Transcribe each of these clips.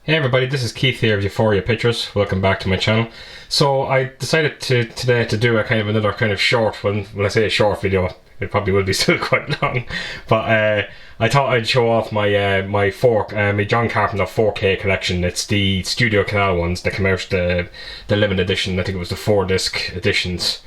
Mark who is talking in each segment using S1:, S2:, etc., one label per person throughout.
S1: Hey everybody, this is Keith here of Euphoria Pictures. Welcome back to my channel. So I decided today to do a kind of another kind of short one. When I say a short video, it probably will be still quite long. But I thought I'd show off my my John Carpenter 4K collection. It's the Studio Canal ones that came out, the limited edition. I think it was the 4-disc editions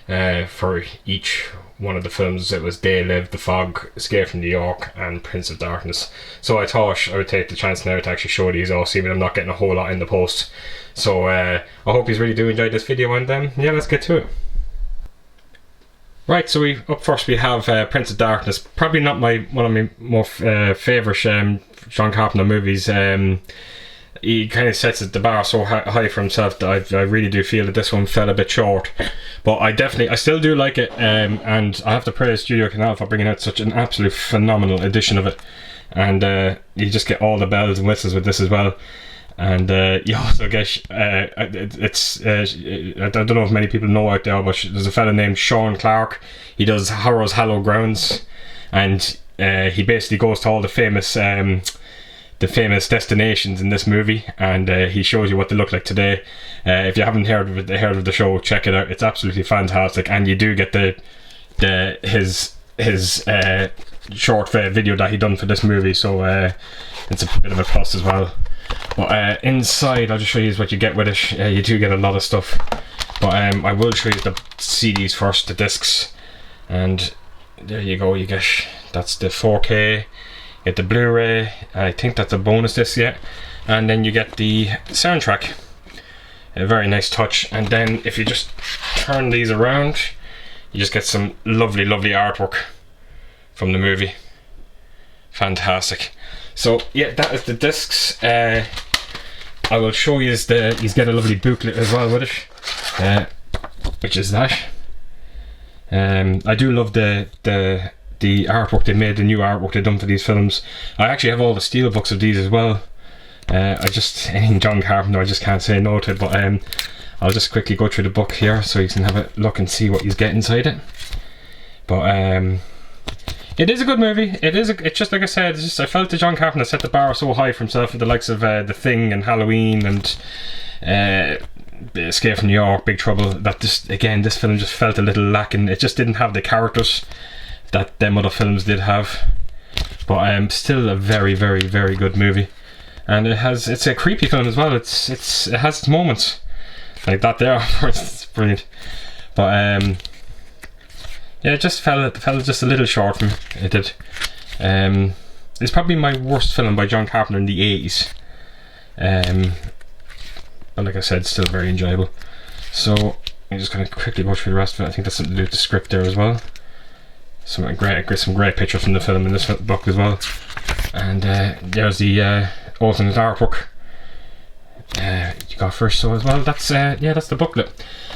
S1: for each one of the films. It was They Live, The Fog, Escape from New York and Prince of Darkness. So I thought I would take the chance now to actually show these all, even I'm not getting a whole lot in the post. So I hope you really do enjoy this video, and yeah, let's get to it. Right, so up first we have Prince of Darkness. Probably not one of my more favourite John Carpenter movies. He kind of sets the bar so high for himself that I really do feel that this one fell a bit short. But I still do like it, and I have to praise Studio Canal for bringing out such an absolute phenomenal edition of it. And you just get all the bells and whistles with this as well. And you also get, I don't know if many people know out there, but there's a fella named Sean Clark. He does Horror's Hallowed Grounds, and he basically goes to all the famous destinations in this movie, and he shows you what they look like today. If you haven't heard of the show, check it out. It's absolutely fantastic, and you do get his short video that he done for this movie, so it's a bit of a plus as well. But inside, I'll just show you what you get with it. You do get a lot of stuff, but I will show you the CDs first, the discs, and there you go. You get, that's the 4K. Get the Blu-ray, I think that's a bonus disc yet, and then you get the soundtrack. A very nice touch. And then if you just turn these around, you just get some lovely artwork from the movie. Fantastic. So yeah, that is the discs. I will show you he's got a lovely booklet as well with it, which is that. I do love the artwork they made, the new artwork they've done for these films. I actually have all the steel books of these as well. Anything John Carpenter, I just can't say no to it. But I'll just quickly go through the book here so you can have a look and see what you get inside it. But it is a good movie. It's just like I said. I felt that John Carpenter set the bar so high for himself with the likes of The Thing and Halloween and Escape from New York, Big Trouble. That this film just felt a little lacking. It just didn't have the characters that them other films did have. But still a very good movie, and it's a creepy film as well. It has its moments like that there. It's brilliant. But yeah, it just fell just a little short for me. It did. It's probably my worst film by John Carpenter in the 80s. But like I said, still very enjoyable. So I'm just going to quickly go through the rest of it. I think that's something to do with the script there as well. Some great pictures from the film in this book as well. And there's the alternate artwork you got first, so as well. That's the booklet.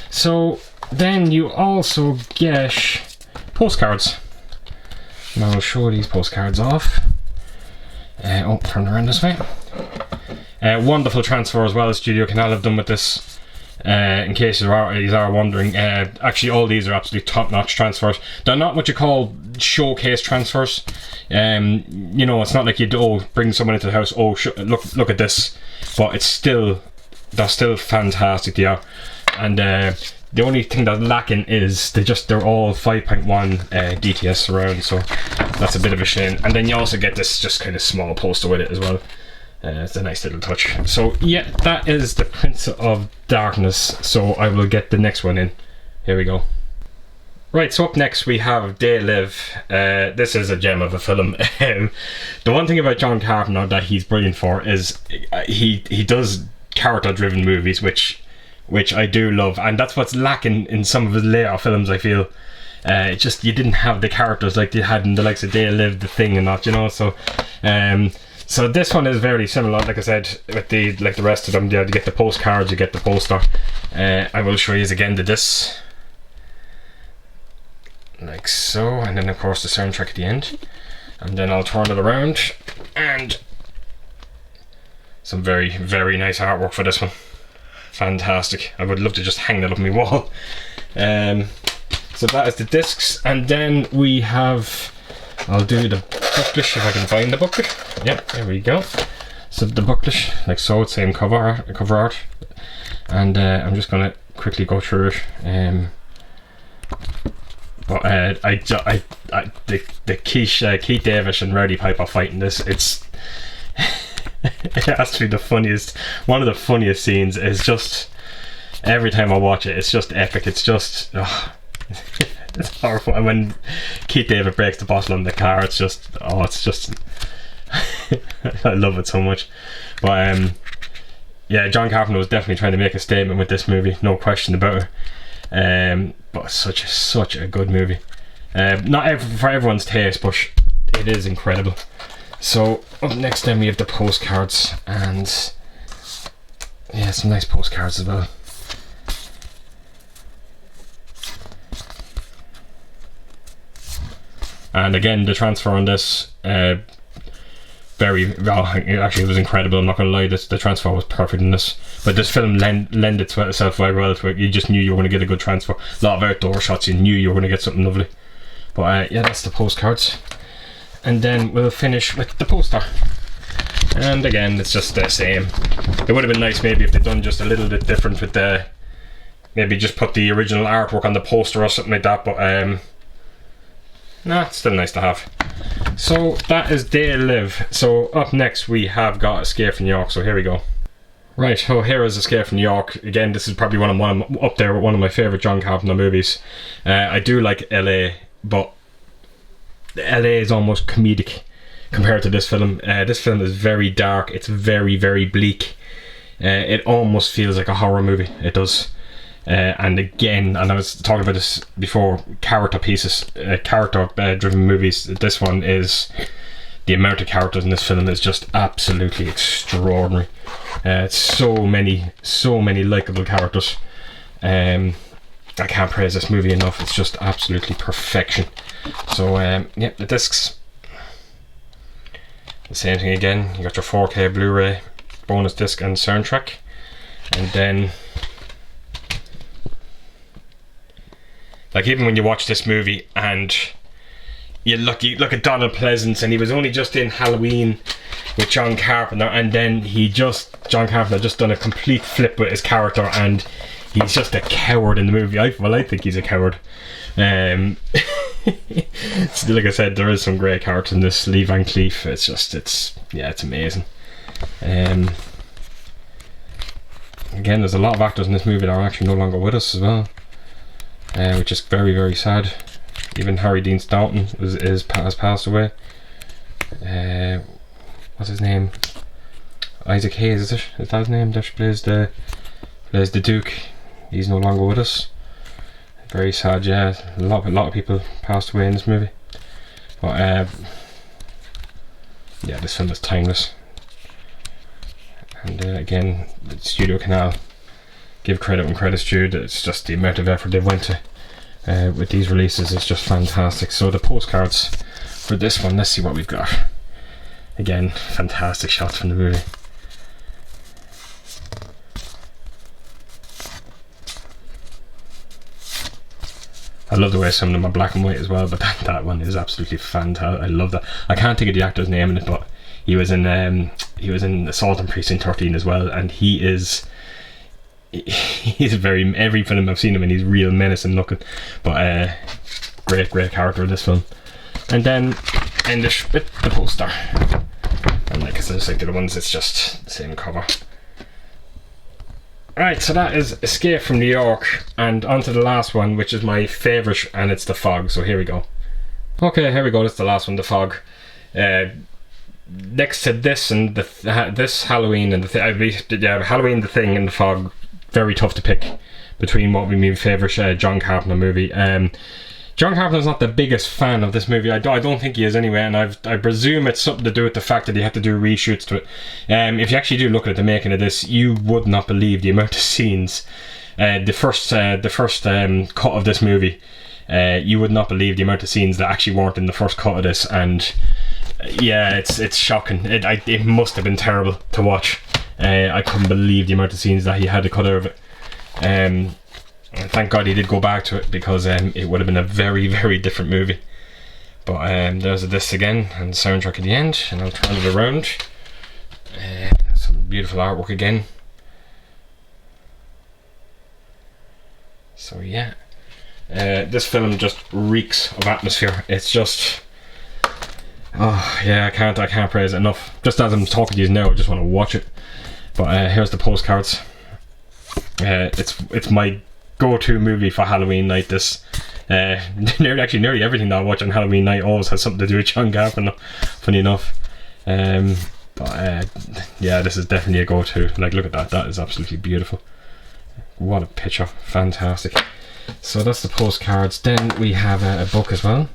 S1: So then you also get postcards. And I'll show these postcards off. Turn around this way. Wonderful transfer as well as Studio Canal have done with this. In case you are wondering, actually all these are absolutely top-notch transfers. They're not what you call showcase transfers. You know, it's not like you bring someone into the house, look at this, but they're still fantastic. They are. And the only thing that's lacking is they're all 5.1 DTS surround, so that's a bit of a shame. And then you also get this just kind of small poster with it as well. It's a nice little touch. So yeah, that is the Prince of Darkness. So I will get the next one in. Here we go. Right, so up next we have They Live. This is a gem of a film. The one thing about John Carpenter that he's brilliant for is he does character-driven movies, which I do love, and that's what's lacking in some of his later films, I feel. Just you didn't have the characters like you had in the likes of They Live, The Thing, and that, you know. So this one is very similar, like I said, with the rest of them. You get the postcards, you get the poster. I will show you again the discs, like so, and then of course the soundtrack at the end. And then I'll turn it around, and some very nice artwork for this one. Fantastic. I would love to just hang that up on my wall. So that is the discs, and then we have, I'll do the booklet if I can find the booklet. Yep, there we go. So the booklet, like so, it's same cover art, and I'm just gonna quickly go through it. But the Keith David and Rowdy Piper fighting this, it's it has to be the funniest. One of the funniest scenes is just every time I watch it, it's just epic. It's just it's powerful. And when Keith David breaks the bottle in the car, it's just I love it so much. But yeah, John Carpenter was definitely trying to make a statement with this movie, no question about it. But such a good movie. Not for everyone's taste, but it is incredible. So up next then we have the postcards, and yeah, some nice postcards as well. And again, the transfer on this, very well. Actually, it was incredible. I'm not going to lie. The transfer was perfect in this. But this film lent itself very well to it. You just knew you were going to get a good transfer. A lot of outdoor shots. You knew you were going to get something lovely. But yeah, that's the postcards. And then we'll finish with the poster. And again, it's just the same. It would have been nice maybe if they'd done just a little bit different with the, maybe just put the original artwork on the poster or something like that. But nah, it's still nice to have. So that is They Live. So up next we have got Escape from New York. So here we go. Right, so here is Escape from New York. Again, this is probably up there with one of my favourite John Carpenter movies. I do like LA, but LA is almost comedic compared to this film. This film is very dark. It's very, very bleak. It almost feels like a horror movie. It does. And again, and I was talking about this before, character driven movies. This one is, the amount of characters in this film is just absolutely extraordinary. So many likeable characters. I can't praise this movie enough. It's just absolutely perfection. So yeah, the discs, the same thing again. You got your 4K Blu-ray, bonus disc and soundtrack. And then, like, even when you watch this movie and you look at Donald Pleasance, and he was only just in Halloween with John Carpenter, and then John Carpenter just done a complete flip with his character, and he's just a coward in the movie. I think he's a coward. So like I said, there is some great characters in this. Lee Van Cleef, it's amazing. Again, there's a lot of actors in this movie that are actually no longer with us as well, which is very, very sad. Even Harry Dean Stanton has passed away. What's his name? Isaac Hayes, is it? Is that his name? That plays the Duke. He's no longer with us. Very sad, yeah. A lot of people passed away in this movie. But yeah, this film is timeless. And again, Studio Canal, give credit when credit's due. It's just the amount of effort they've went to with these releases is just fantastic. So the postcards for this one, let's see what we've got. Again, fantastic shots from the movie. I love the way some of them are black and white as well, but that one is absolutely fantastic. I love that. I can't think of the actor's name in it, but he was in Assault on Precinct 13 as well, and he's very, every film I've seen him in, he's real menacing looking. But great character in this film. And then end it with the poster. And like I said, just like the other ones, it's just the same cover. Right, so that is Escape from New York, and on to the last one, which is my favourite, and it's The Fog. So here we go. Okay, here we go. That's the last one, The Fog. Next to this and this Halloween and Halloween, The Thing, and The Fog, very tough to pick between what would be my favourite John Carpenter movie. John Carpenter's not the biggest fan of this movie. I don't think he is anyway, and I presume it's something to do with the fact that he had to do reshoots to it. If you actually do look at the making of this, you would not believe the amount of scenes. The first cut of this movie, you would not believe the amount of scenes that actually weren't in the first cut of this, and yeah, it's shocking. It must have been terrible to watch. I couldn't believe the amount of scenes that he had to cut out of it. And thank God he did go back to it, because it would have been a very, very different movie. But there's this again, and the soundtrack at the end, and I'll turn it around. beautiful artwork again. So yeah, this film just reeks of atmosphere. It's just, oh yeah, I can't praise it enough. Just as I'm talking to you now, I just want to watch it. But here's the postcards. It's my go-to movie for Halloween night. This nearly everything that I watch on Halloween night always has something to do with John Carpenter, funny enough. But yeah, this is definitely a go-to. Like, look at that, that is absolutely beautiful. What a picture, fantastic. So that's the postcards. Then we have a book as well,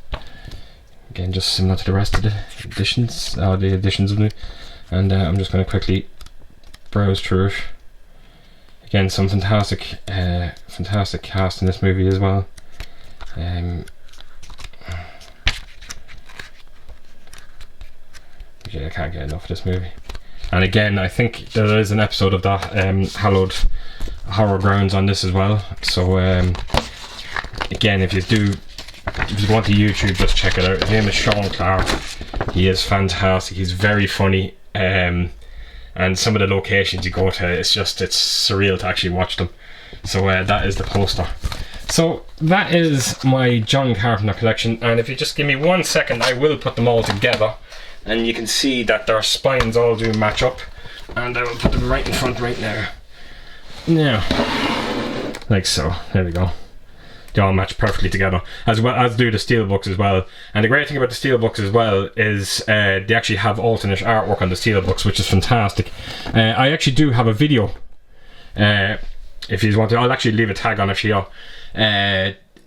S1: again just similar to the rest of the editions of me. And I'm just going to quickly browse through it. Again, some fantastic cast in this movie as well. Yeah, I can't get enough of this movie. And again, I think there is an episode of that Hallowed Horror Grounds on this as well. So again, if you go onto YouTube, just check it out. His name is Sean Clark. He is fantastic. He's very funny. And some of the locations you go to, it's surreal to actually watch them. So that is the poster. So that is my John Carpenter collection, and if you just give me 1 second, I will put them all together, and you can see that their spines all do match up, and I will put them right in front right now. Now, like so. There we go. They all match perfectly together, as well as do the steelbooks as well. And the great thing about the steelbooks as well is they actually have alternate artwork on the steelbooks, which is fantastic. I actually do have a video. If you want to, I'll actually leave a tag on it here.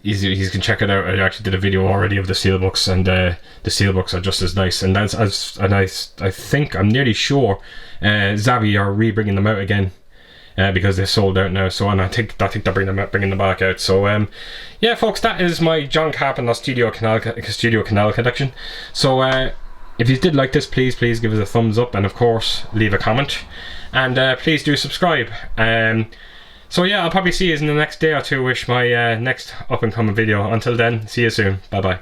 S1: You can check it out. I actually did a video already of the steelbooks, and the steelbooks are just as nice. And I think, I'm nearly sure, Zavi are re-bringing them out again. Because they're sold out now, so, and I think they're bringing them back out. So yeah, folks, that is my John Carpenter Studio Canal collection. So if you did like this, please give us a thumbs up, and of course leave a comment, and please do subscribe. So yeah, I'll probably see you in the next day or two with my next up and coming video. Until then, see you soon. Bye bye.